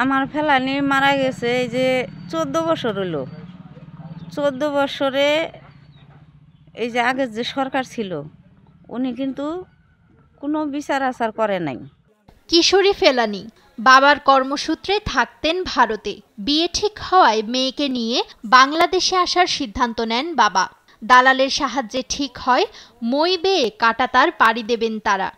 আমার ফেলানি মারা গেছে এই যে 14 বছর হলো। 14 বছরে এই যে আগের যে সরকার ছিল উনি কিন্তু কোনো বিচার আচার করে নাই। কিশোরী ফেলানি বাবার কর্মসূত্রে থাকতেন ভারতে। বিয়ে ঠিক হওয়ায় মেয়েকে নিয়ে বাংলাদেশে আসার সিদ্ধান্ত নেন বাবা। দালালের সাহায্যে ঠিক হয় মই বেয়ে কাঁটাতার পাড়ি দেবেন তারা।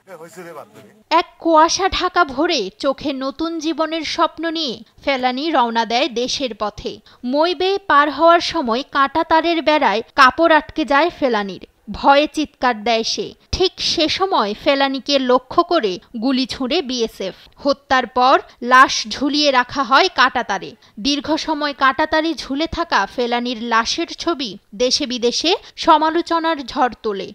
এক কুয়াশা ঢাকা ভোরে চোখে নতুন জীবনের স্বপ্ন নিয়ে ফেলানি রওনা দেয় দেশের পথে। মই বেয়ে পার হওয়ার সময় কাঁটাতারের বেড়ায় কাপড় আটকে যায় ফেলানির। ভয়ে চিৎকার দেয় সে। ঠিক সে সময় ফেলানিকে লক্ষ্য করে গুলি ছুঁড়ে বিএসএফ। হত্যার পর লাশ ঝুলিয়ে রাখা হয় কাঁটাতারে। দীর্ঘ সময় কাঁটাতারে ঝুলে থাকা ফেলানির লাশের ছবি দেশে বিদেশে সমালোচনার ঝড় তোলে।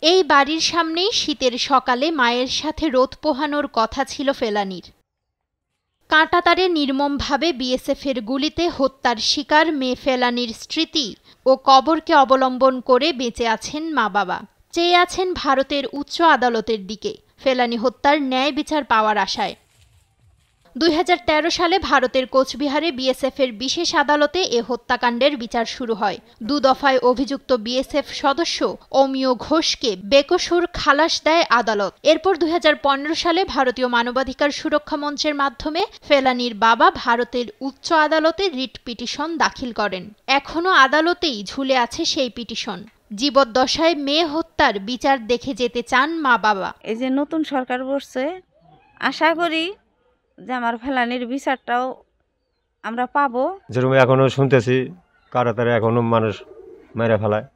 এই বাড়ির সামনেই শীতের সকালে মায়ের সাথে রোদ পোহানোর কথা ছিল ফেলানির। কাঁটাতারে নির্মমভাবে বিএসএফের গুলিতে হত্যার শিকার মেয়ে ফেলানির স্মৃতি ও কবরকে অবলম্বন করে বেঁচে আছেন মা বাবা। চেয়ে আছেন ভারতের উচ্চ আদালতের দিকে ফেলানি হত্যার ন্যায় বিচার পাওয়ার আশায়। 2013 সালে ভারতের কোচবিহারে বিএসএফের বিশেষ আদালতে এ হত্যাকাণ্ডের বিচার শুরু হয়। 2 দফায় অভিযুক্ত বিএসএফ সদস্য অমিয় ঘোষকে বেকসুর খালাস দেয় আদালত। এরপর 2015 সালে ভারতীয় মানবাধিকার সুরক্ষা মঞ্চের মাধ্যমে ফেলানির বাবা ভারতের উচ্চ আদালতে রিট পিটিশন দাখিল করেন। এখনও আদালতেই ঝুলে আছে সেই পিটিশন। জীবদ্দশায় মেয়ে হত্যার বিচার দেখে যেতে চান মা বাবা। এই যে নতুন সরকার বসছে, আশা করি যে আমার ফেলানির বিচারটাও আমরা পাবো। যেরকম এখনো শুনতেছি কাঁটাতারে এখনো মানুষ মেরে ফেলায়।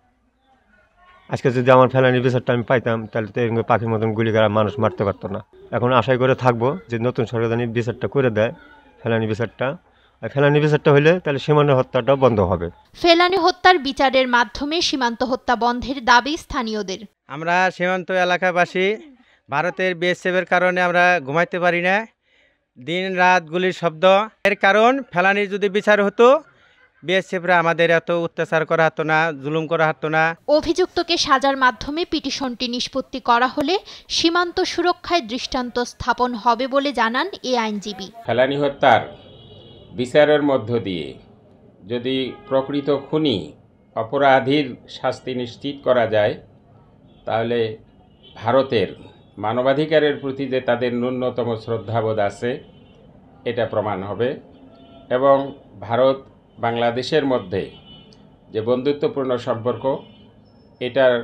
আজকে যদি আমার ফেলানির বিচারটা আমি পাইতাম তাহলে তো এরকম পাখির মতন গুলি করা মানুষ মারতে পারতো না। এখন আশাই করে থাকবো যে নতুন সরকার জানি বিচারটা করে দেয় ফেলানি বিচারটা। ফেলানি বিচারটা হলে তাহলে সীমান্ত হত্যাটাও বন্ধ হবে। ফেলানি হত্যার বিচারের মাধ্যমে সীমান্ত হত্যা বন্ধের দাবি স্থানীয়দের। আমরা সীমান্ত এলাকাবাসী ভারতের বিএসএফের কারণে আমরা ঘুমাইতে পারি না। দিন রাত গুলির শব্দ। এর কারণ ফেলানির যদি বিচার হতো বিএসএফরা আমাদের এত অত্যাচার করা হতো না, জুলুম করা হতো না। অভিযুক্তকে সাজার মাধ্যমে পিটিশনটি নিষ্পত্তি করা হলে সীমান্ত সুরক্ষায় দৃষ্টান্ত স্থাপন হবে বলে জানান এ আইনজীবী। ফেলানি হত্যার বিচারের মধ্য দিয়ে যদি প্রকৃত খুনি অপরাধীর শাস্তি নিশ্চিত করা যায় তাহলে ভারতের মানবাধিকারের প্রতি যে তাদের ন্যূনতম শ্রদ্ধাবোধ আছে এটা প্রমাণ হবে এবং ভারত বাংলাদেশের মধ্যে যে বন্ধুত্বপূর্ণ সম্পর্ক এটার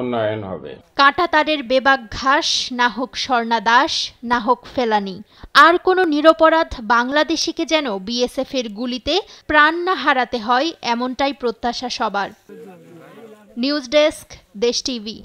উন্নয়ন হবে। কাঁটাতারের বেবাক ঘাস না হোক স্বর্ণা দাস না হোক ফেলানি, আর কোনো নিরপরাধ বাংলাদেশিকে যেন বিএসএফ এর গুলিতে প্রাণ না হারাতে হয় এমনটাই প্রত্যাশা সবার। নিউজ ডেস্ক, দেশ টিভি।